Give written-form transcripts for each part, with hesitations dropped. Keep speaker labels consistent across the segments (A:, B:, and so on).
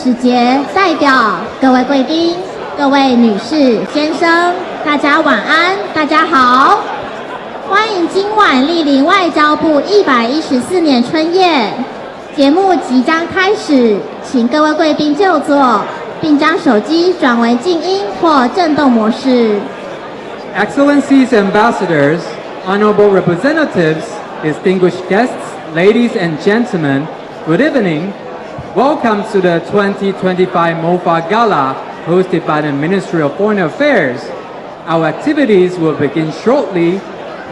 A: 时节，代表各位贵宾、各位女士、先生，大家晚安，大家好。欢迎今晚莅临外交部114年春宴，节目即将开始，请各位贵宾就座，并将手机转为静音或震动模式。
B: Excellencies, ambassadors, honorable representatives, distinguished guests, ladies and gentlemen, good evening. Welcome to the 2025 MOFA Gala hosted by the Ministry of Foreign Affairs. Our activities will begin shortly.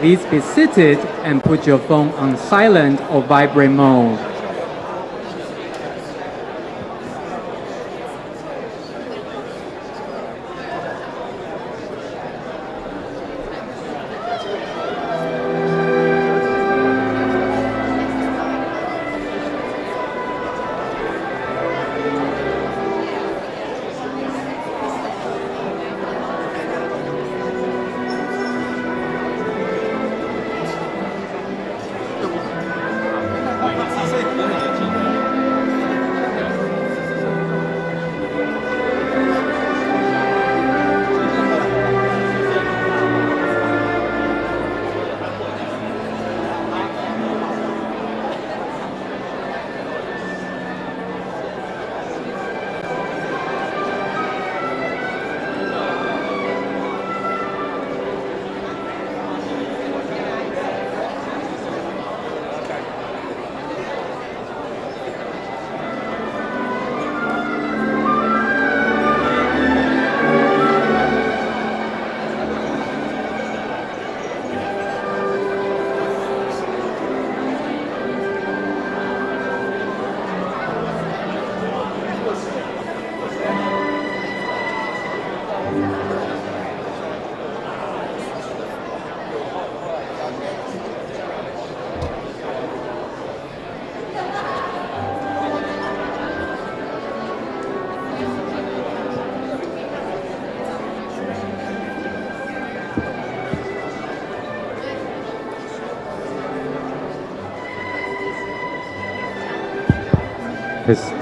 B: Please be seated and put your phone on silent or vibrate mode.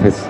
B: Test.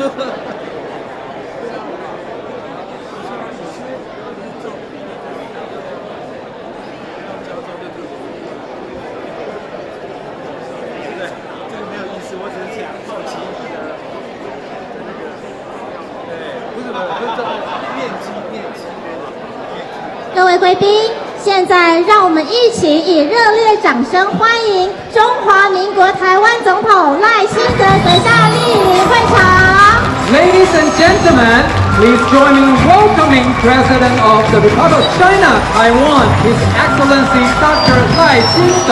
A: 各位贵宾，现在让我们一起以热烈掌声欢迎中华民国台湾总统赖清德阁下莅临会场。
B: Ladies and gentlemen, please join me in welcoming President of the Republic of China, Taiwan, His Excellency Dr. 赖清德。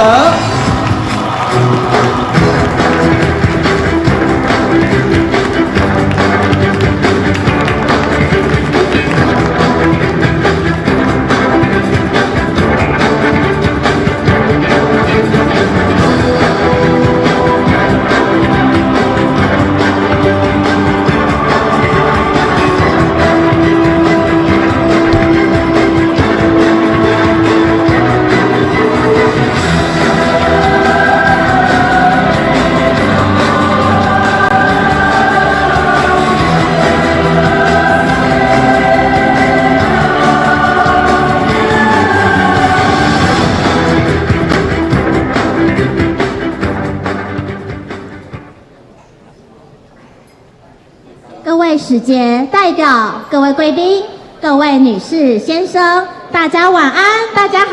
A: 各位使节代表、各位贵宾、各位女士、先生，大家晚安，大家好！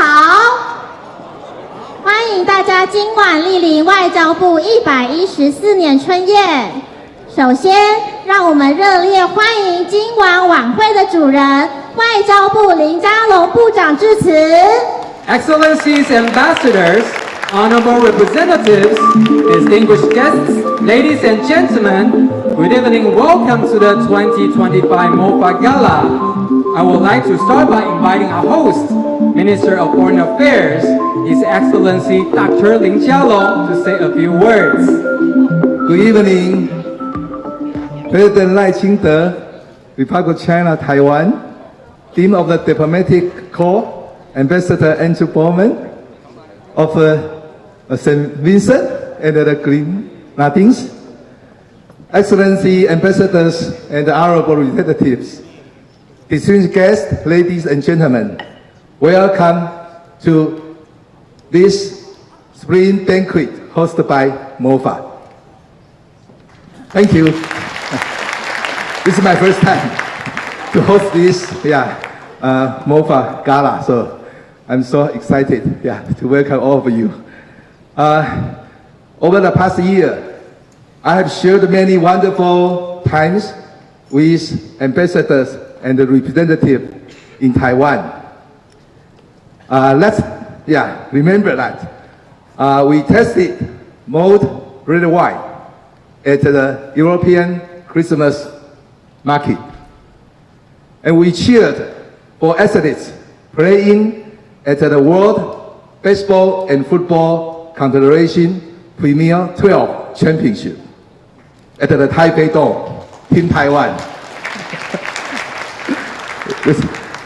A: 欢迎大家今晚莅临外交部114年春宴。首先，让我们热烈欢迎今晚晚会的主人，外交部林佳龙部长致辞。
B: Excellencies, ambassadors, honorable representatives, distinguished guests, ladies and gentlemen, good evening and welcome to the 2025 MOFA Gala. I would like to start by inviting our host, Minister of Foreign Affairs, His Excellency Dr. Lin Jialong, to say a few words.
C: Good evening, President Lai Ching-te, Republic of China, Taiwan, Dean of the Diplomatic Corps, Ambassador Andrew Bowman of St. Vincent and the Grenadines, Excellency Ambassadors and Honorable Representatives, distinguished guests, ladies and gentlemen, welcome to this spring banquet hosted by MOFA. Thank you. This is my first time to host this MOFA Gala, so I'm so excited to welcome all of you. Over the past year, I have shared many wonderful times with ambassadors and representatives in Taiwan. Let's remember that we tested mulled red wine at the European Christmas market, and we cheered for athletes playing at the World Baseball and Football Confederation Premier 12 Championship at the Taipei Dome, Team Taiwan.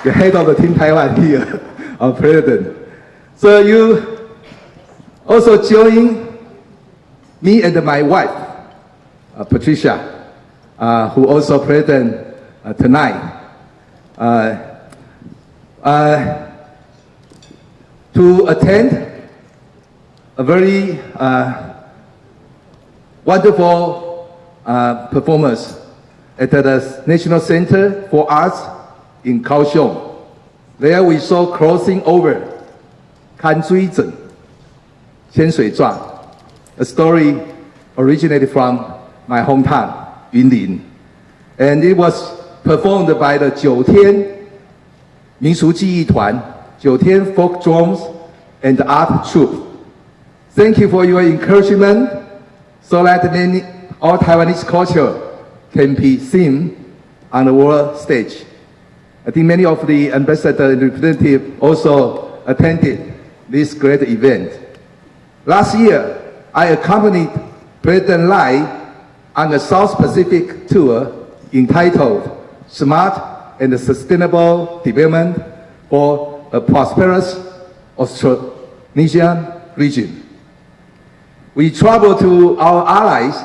C: The head of the Team Taiwan here, our president. So you also join me and my wife, Patricia, who also present tonight, to attend a very wonderful performance at the National Center for Arts in Kaohsiung. There we saw crossing over 看追整 千水传, a story originated from my hometown, Yunlin. And it was performed by the 九天民俗技艺团, 九天 folk drums and art troupe. Thank you for your encouragement so that all Taiwanese culture can be seen on the world stage. I think many of the ambassadors and representatives also attended this great event. Last year, I accompanied President Lai on a South Pacific tour entitled Smart and Sustainable Development for a Prosperous Austronesian Region. We traveled to our allies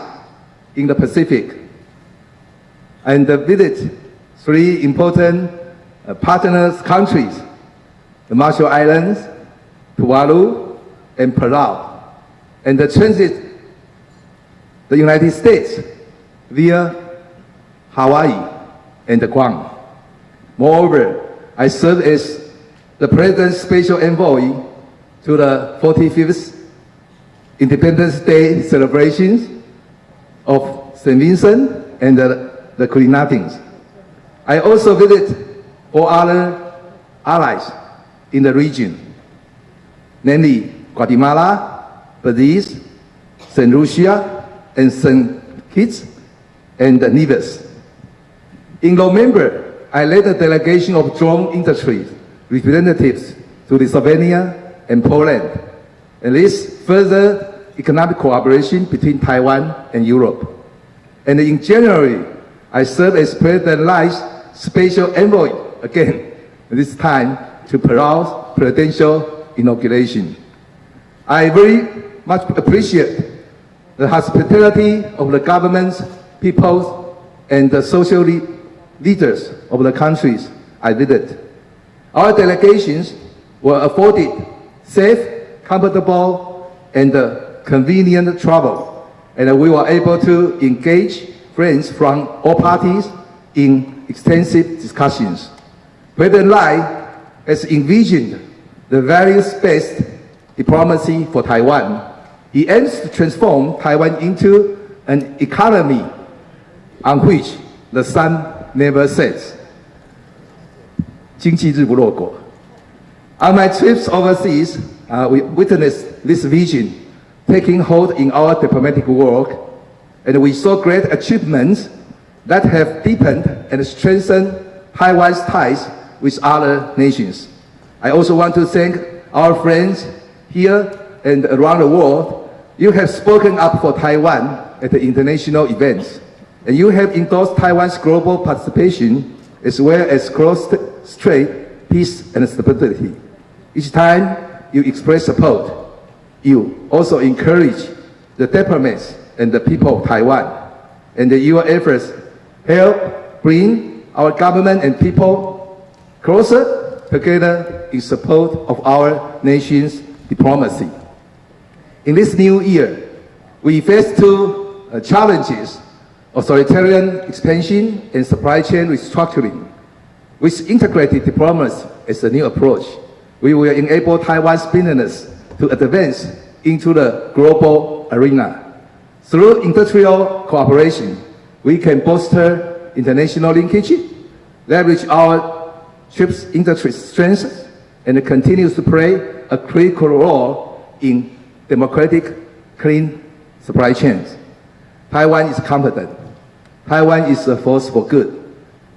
C: in the Pacific, and visit 3 important partner countries, the Marshall Islands, Tuvalu, and Palau, and transit the United States via Hawaii and Guam. Moreover, I served as the President's Special Envoy to the 45th Independence Day celebrations of St. Vincent and the Grenadines. I also visited 4 other allies in the region, namely Guatemala, Belize, St. Lucia, and St. Kitts and Nevis. In November, I led a delegation of drone industry representatives to Slovenia and Poland, and this further economic cooperation between Taiwan and Europe. And in January, I served as President Lai's special envoy again, this time to Palau's presidential inauguration. I very much appreciate the hospitality of the governments, peoples, and the social leaders of the countries I visited. Our delegations were afforded safe, comfortable, and convenient travel, and we were able to engage friends from all parties in extensive discussions. President Lai has envisioned the values-based diplomacy for Taiwan. He aims to transform Taiwan into an economy on which the sun never sets. 经济日不落国. On my trips overseas, we witnessed this vision taking hold in our diplomatic work, and we saw great achievements that have deepened and strengthened Taiwan's ties with other nations. I also want to thank our friends here and around the world. You have spoken up for Taiwan at the international events, and you have endorsed Taiwan's global participation as well as close trade, peace, and stability. Each time you express support, you also encourage the diplomats and the people of Taiwan, and your efforts help bring our government and people closer together in support of our nation's diplomacy. In this new year, we face 2 challenges: authoritarian expansion and supply chain restructuring. With integrated diplomacy as a new approach, we will enable Taiwan's business to advance into the global arena. Through industrial cooperation, we can bolster international linkage, leverage our chips industry strengths, and continue to play a critical role in democratic, clean supply chains. Taiwan is confident. Taiwan is a force for good.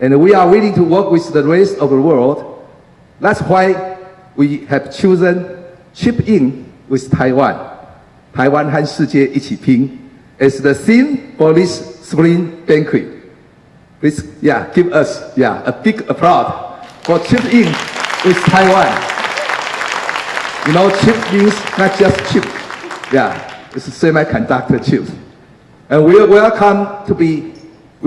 C: And we are willing to work with the rest of the world. That's why we have chosen Chip In with Taiwan. 台湾和世界一起拼 as the theme for this spring banquet. Please, give us, a big applause for Chip In with Taiwan. You know, chip means not just chip. It's semiconductor chips. And we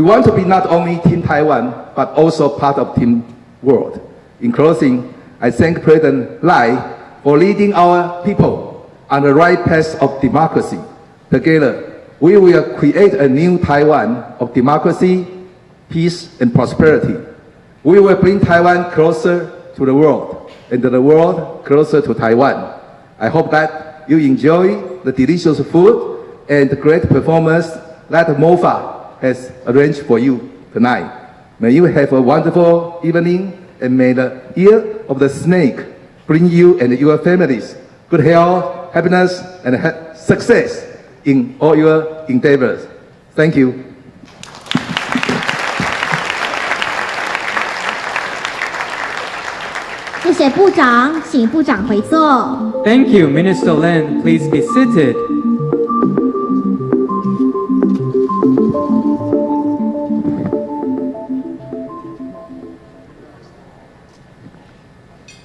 C: want to be not only Team Taiwan, but also part of Team World. In closing, I thank President Lai for leading our people on the right path of democracy. Together, we will create a new Taiwan of democracy, peace, and prosperity. We will bring Taiwan closer to the world, and the world closer to Taiwan. I hope that you enjoy the delicious food and the great performance that MOFA has arranged for you tonight. May you have a wonderful evening, and may the year of the snake bring you and your families good health, happiness, and success in all your endeavors. Thank you.
A: 谢谢部长，请部长回座。
B: Thank you, Minister Lin. Please be seated.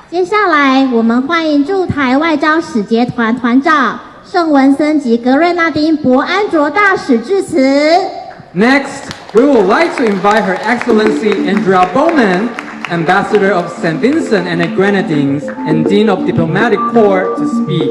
A: 接下来，我们欢迎驻台外交使节团团长圣文森及格瑞纳丁伯安卓大使致辞。
B: Next, We would like to invite Her Excellency Andrea Bowman, Ambassador of St. Vincent and the Grenadines and Dean of Diplomatic Corps, to speak.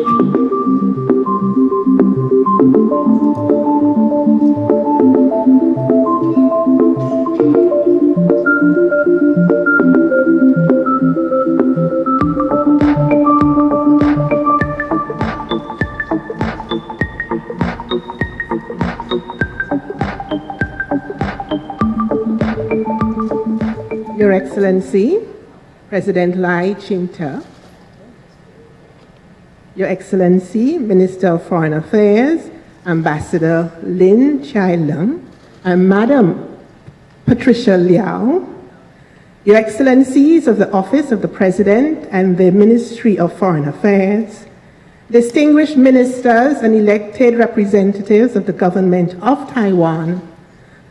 D: Your Excellency, President Lai Ching-te, Your Excellency, Minister of Foreign Affairs, Ambassador Lin Chai-lung, and Madam Patricia Liao, Your Excellencies of the Office of the President and the Ministry of Foreign Affairs, distinguished ministers and elected representatives of the government of Taiwan,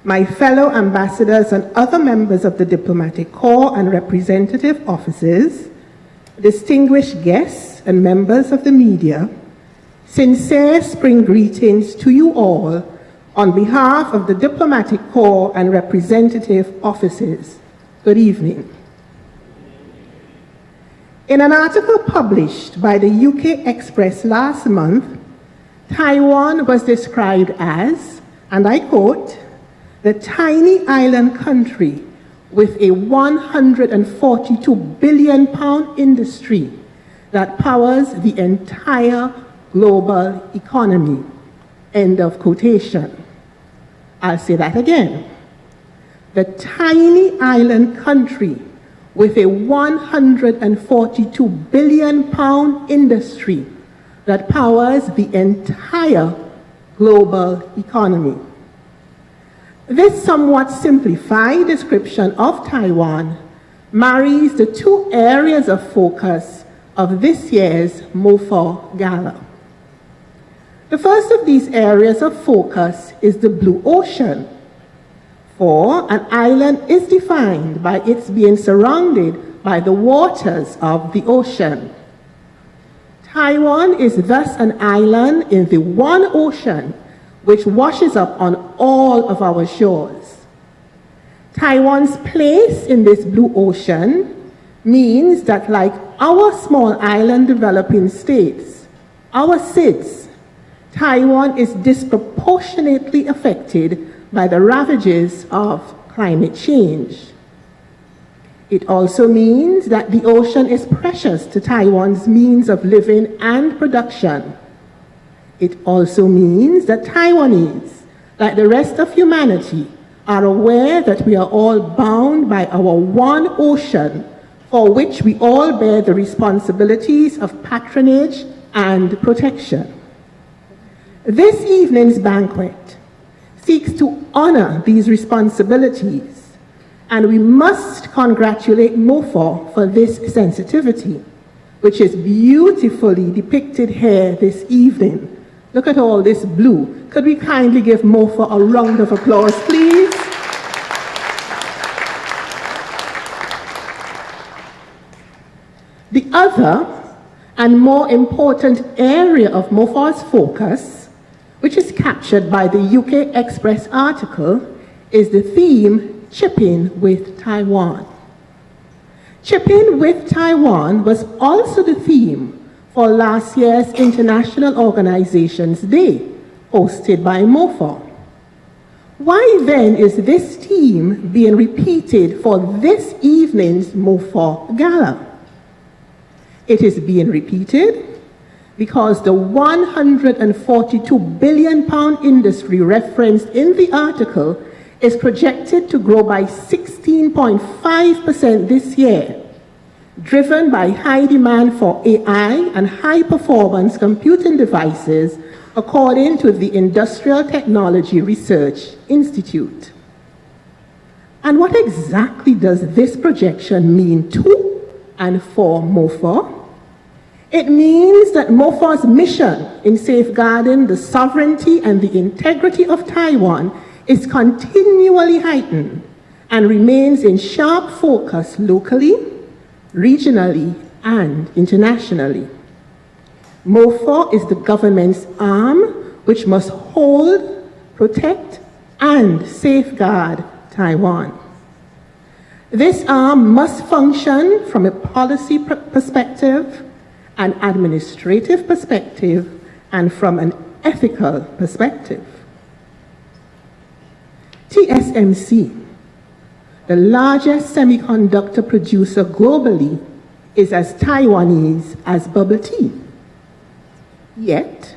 D: my fellow ambassadors and other members of the diplomatic corps and representative offices, distinguished guests and members of the media, sincere spring greetings to you all on behalf of the diplomatic corps and representative offices. Good evening. In an article published by the UK Express last month, Taiwan was described as, and I quote, the tiny island country with a £142 billion industry that powers the entire global economy. End of quotation. I'll say that again. The tiny island country with a £142 billion industry that powers the entire global economy. This somewhat simplified description of Taiwan marries the two areas of focus of this year's MOFA Gala. The first of these areas of focus is the Blue Ocean, for an island is defined by its being surrounded by the waters of the ocean. Taiwan is thus an island in the one ocean which washes up on all of our shores. Taiwan's place in this blue ocean means that, like our small island developing states, our SIDS, Taiwan is disproportionately affected by the ravages of climate change. It also means that the ocean is precious to Taiwan's means of living and production. It also means that Taiwanese, like the rest of humanity, are aware that we are all bound by our one ocean, for which we all bear the responsibilities of patronage and protection. This evening's banquet seeks to honor these responsibilities, and we must congratulate MOFA for this sensitivity, which is beautifully depicted here this evening. Look at all this blue. Could we kindly give MOFA a round of applause, please? The other and more important area of MOFA's focus, which is captured by the UK Express article, is the theme, Chipping with Taiwan. Chipping with Taiwan was also the theme for last year's International Organizations Day, hosted by MOFA. Why then is this theme being repeated for this evening's MOFA Gala? It is being repeated because the £142 billion industry referenced in the article is projected to grow by 16.5% this year, driven by high demand for AI and high-performance computing devices, according to the Industrial Technology Research Institute. And what exactly does this projection mean to and for MOFA? It means that MOFA's mission in safeguarding the sovereignty and the integrity of Taiwan is continually heightened and remains in sharp focus locally, regionally, and internationally. MOFA is the government's arm which must hold, protect, and safeguard Taiwan. This arm must function from a policy perspective, an administrative perspective, and from an ethical perspective. TSMC, the largest semiconductor producer globally, is as Taiwanese as bubble tea. Yet,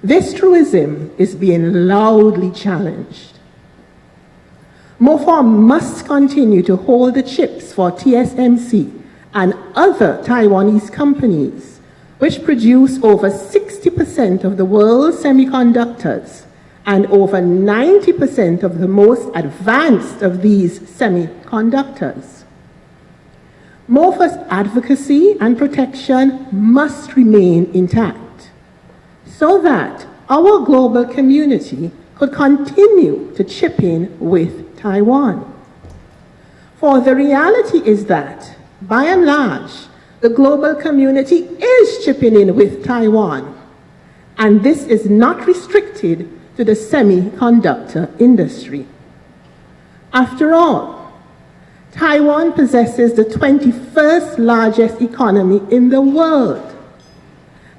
D: this truism is being loudly challenged. MOFA must continue to hold the chips for TSMC and other Taiwanese companies, which produce over 60% of the world's semiconductors and over 90% of the most advanced of these semiconductors. MOFA's advocacy and protection must remain intact so that our global community could continue to chip in with Taiwan. For the reality is that, by and large, the global community is chipping in with Taiwan, and this is not restricted to the semiconductor industry. After all, Taiwan possesses the 21st largest economy in the world.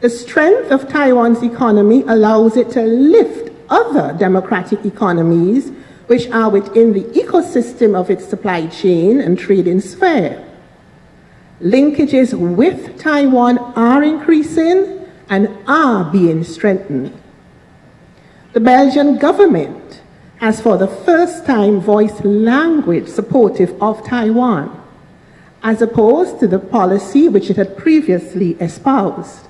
D: The strength of Taiwan's economy allows it to lift other democratic economies which are within the ecosystem of its supply chain and trading sphere. Linkages with Taiwan are increasing and are being strengthened. The Belgian government has for the first time voiced language supportive of Taiwan, as opposed to the policy which it had previously espoused.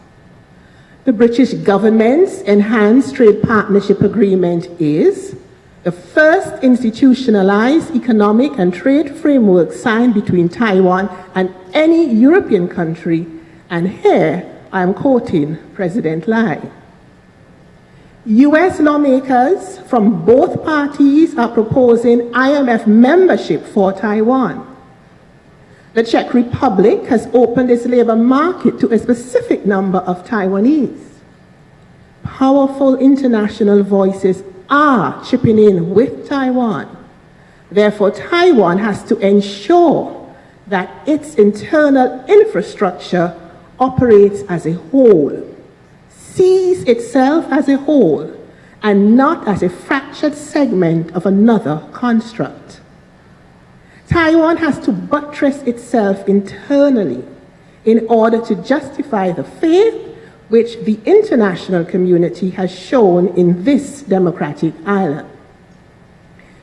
D: The British government's Enhanced Trade Partnership Agreement is the first institutionalized economic and trade framework signed between Taiwan and any European country, and here I am quoting President Lai. US lawmakers from both parties are proposing IMF membership for Taiwan. The Czech Republic has opened its labor market to a specific number of Taiwanese. Powerful international voices are chipping in with Taiwan. Therefore, Taiwan has to ensure that its internal infrastructure operates as a whole, sees itself as a whole, and not as a fractured segment of another construct. Taiwan has to buttress itself internally in order to justify the faith which the international community has shown in this democratic island.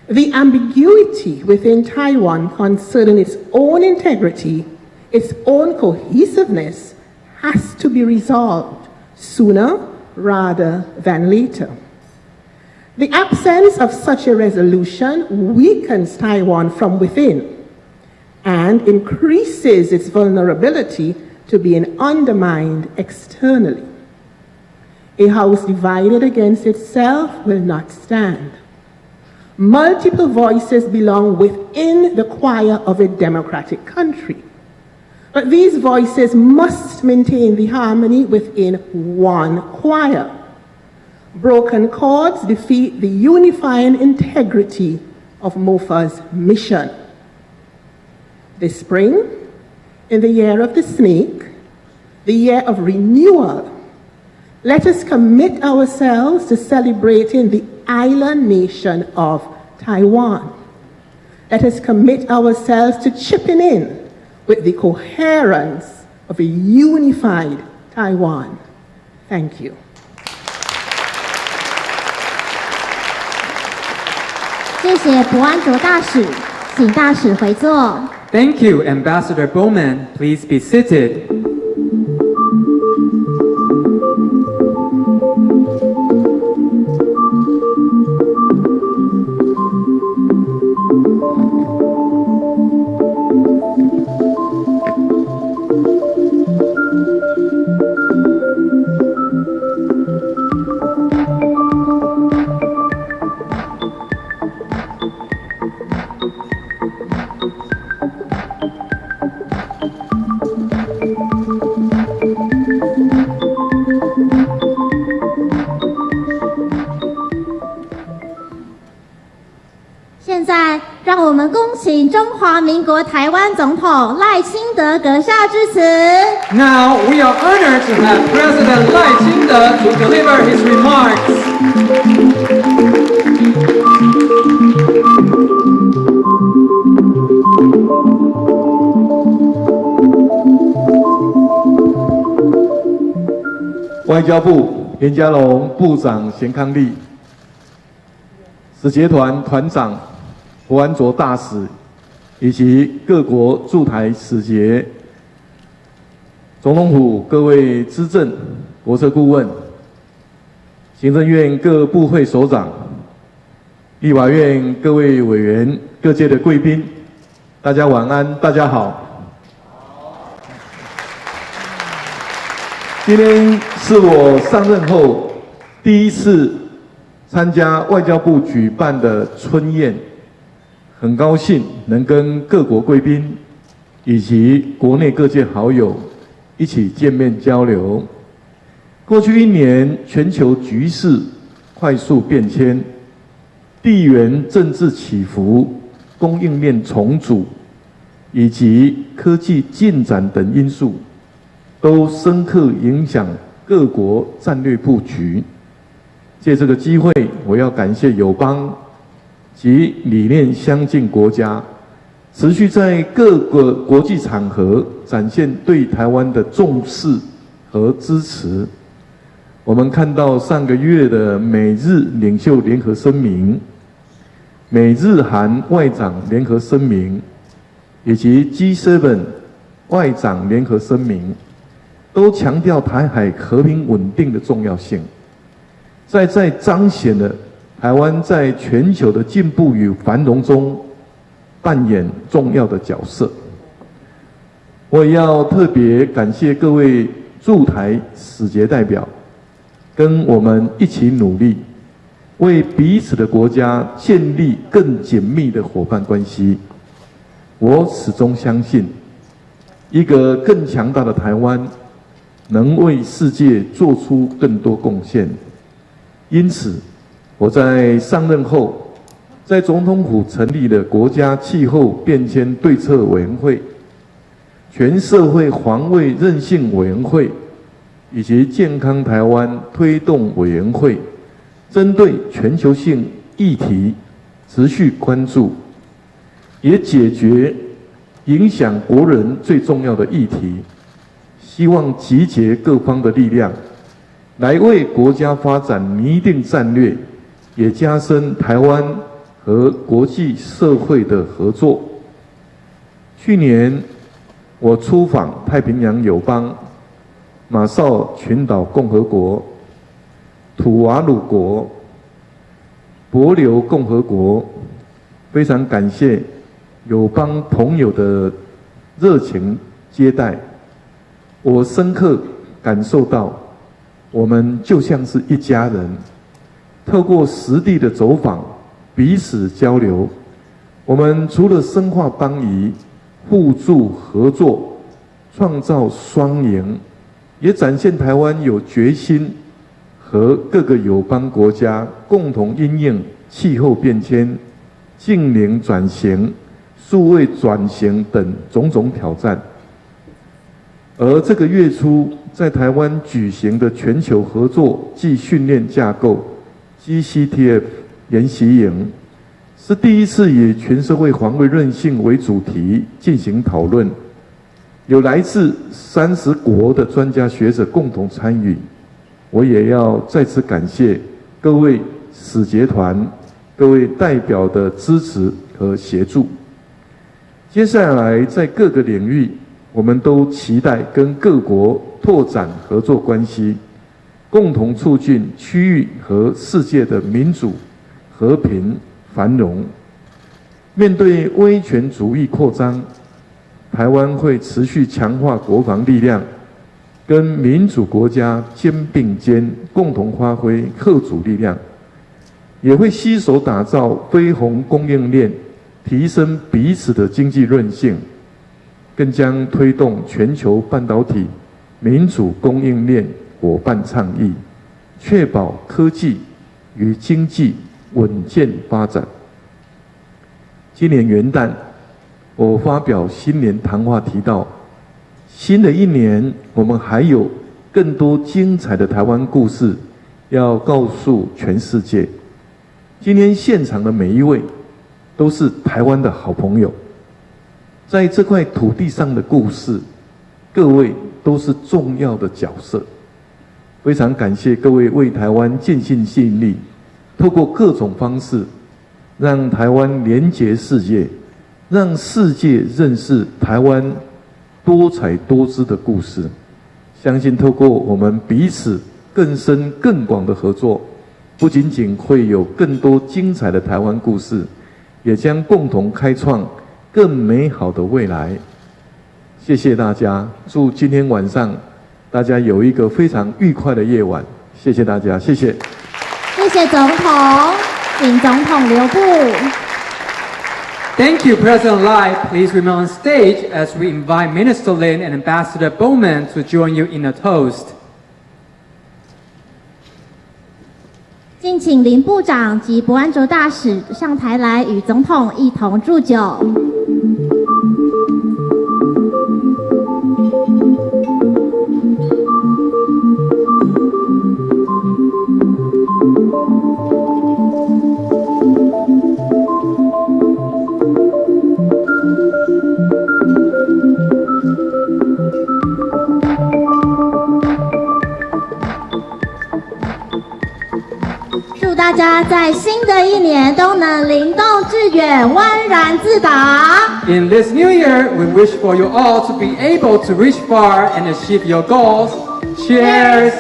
D: The ambiguity within Taiwan concerning its own integrity, its own cohesiveness, has to be resolved sooner rather than later. The absence of such a resolution weakens Taiwan from within and increases its vulnerability to being undermined externally. A house divided against itself will not stand. Multiple voices belong within the choir of a democratic country. But these voices must maintain the harmony within one choir. Broken chords defeat the unifying integrity of MOFA's mission. This spring, in the year of the snake, the year of renewal, let us commit ourselves to celebrating the island nation of Taiwan. Let us commit ourselves to chipping in with the coherence of a unified Taiwan. Thank you.
A: 谢谢博安卓大使，请大使回座。
B: Thank you, Ambassador Bowman. Please be seated.
A: 现在，让我们恭请中华民国台湾总统赖清德阁下致辞。
B: Now we are honored to have President Lai Ching-te to deliver his remarks.
E: "外交部严家龙部长贤康利、使节团团长胡安卓大使以及各国驻台使节、总统府各位资政、国策顾问、行政院各部会首长、立法院各位委员、各界的贵宾，大家晚安，大家好。今天是我上任后第一次参加外交部举办的春宴，很高兴能跟各国贵宾以及国内各界好友一起见面交流。过去1年，全球局势快速变迁，地缘政治起伏、供应链重组以及科技进展等因素，都深刻影响各国战略布局。借这个机会，我要感谢友邦及理念相近国家，持续在各个国际场合展现对台湾的重视和支持。我们看到上个月的美日领袖联合声明、美日韩外长联合声明，以及 G7 外长联合声明，都强调台海和平稳定的重要性，在彰显了台湾在全球的进步与繁荣中扮演重要的角色。我也要特别感谢各位驻台使节代表，跟我们一起努力，为彼此的国家建立更紧密的伙伴关系。我始终相信，一个更强大的台湾能为世界做出更多贡献。因此，我在上任后，在总统府成立了国家气候变迁对策委员会、全社会防卫韧性委员会以及健康台湾推动委员会，针对全球性议题持续关注，也解决影响国人最重要的议题。希望集结各方的力量，来为国家发展拟定战略，也加深台湾和国际社会的合作。去年，我出访太平洋友邦、马绍群岛共和国、土瓦鲁国、帛琉共和国，非常感谢友邦朋友的热情接待。我深刻感受到，我们就像是一家人。透过实地的走访，彼此交流，我们除了深化邦谊、互助合作，创造双赢，也展现台湾有决心和各个友邦国家共同因应气候变迁、净零转型、数位转型等种种挑战。而这个月初在台湾举行的全球合作暨训练架构 GCTF 研习营，是第一次以全社会防卫韧性为主题进行讨论，有来自30国的专家学者共同参与。我也要再次感谢各位使节团、各位代表的支持和协助。接下来在各个领域，我们都期待跟各国拓展合作关系，共同促进区域和世界的民主、和平、繁荣。面对威权主义扩张，台湾会持续强化国防力量，跟民主国家肩并肩，共同发挥嚇阻力量，也会携手打造非红供应链，提升彼此的经济韧性。更将推动全球半导体民主供应链伙伴倡议，确保科技与经济稳健发展。今年元旦，我发表新年谈话提到，新的一年我们还有更多精彩的台湾故事要告诉全世界。今天现场的每一位都是台湾的好朋友，在这块土地上的故事，各位都是重要的角色。非常感谢各位为台湾尽心尽力，透过各种方式，让台湾连结世界，让世界认识台湾多彩多姿的故事。相信透过我们彼此更深更广的合作，不仅仅会有更多精彩的台湾故事，也将共同开创更美好的未来。谢谢大家，祝今天晚上大家有一个非常愉快的夜晚。谢谢大家，谢谢。
A: 谢谢总统，请总统留步。
B: Thank you, President Lai. Please remain on stage as we invite Minister Lin and Ambassador Bowman to join you in a toast.
A: 敬请林部长及博安卓大使上台来与总统一同祝酒。大家在新的一年都能灵动致远，温然自达。
B: In this new year, we wish for you all to be able to reach far and achieve your goals. Cheers!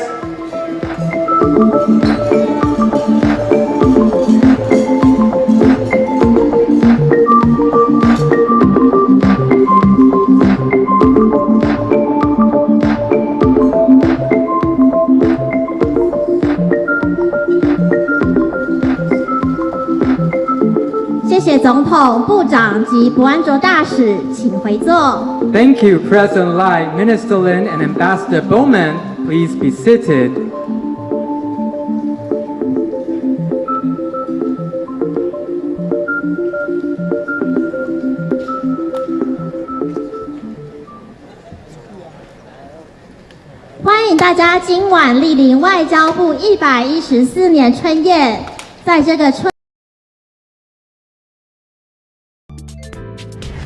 A: 谢谢总统、部长及博安卓大使，请回座。
B: Thank you, President Lai, Minister Lin, and Ambassador Bowman. Please be seated.
A: 欢迎大家今晚莅临外交部114年春宴，在这个春。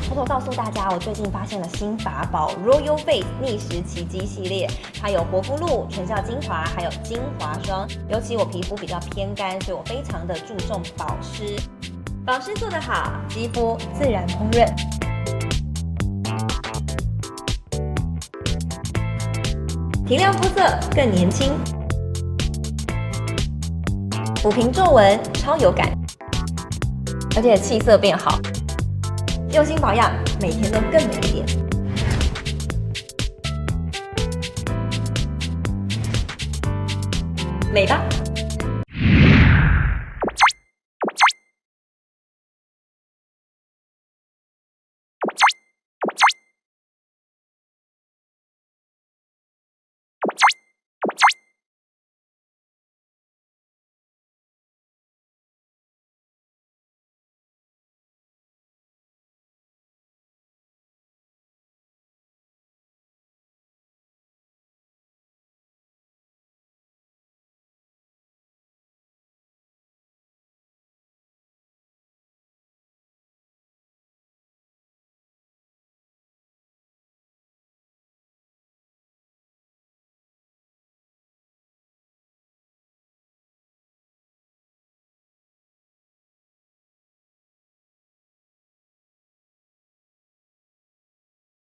F: 偷偷告诉大家，我最近发现了新法宝 Royal Face 逆时奇迹系列，它有活肤露、全效精华，还有精华霜。尤其我皮肤比较偏干，所以我非常的注重保湿。保湿做得好，肌肤自然烹饪。提亮肤色更年轻，抚平皱纹超有感，而且气色变好。用心保养，每天都更美一点。美吧。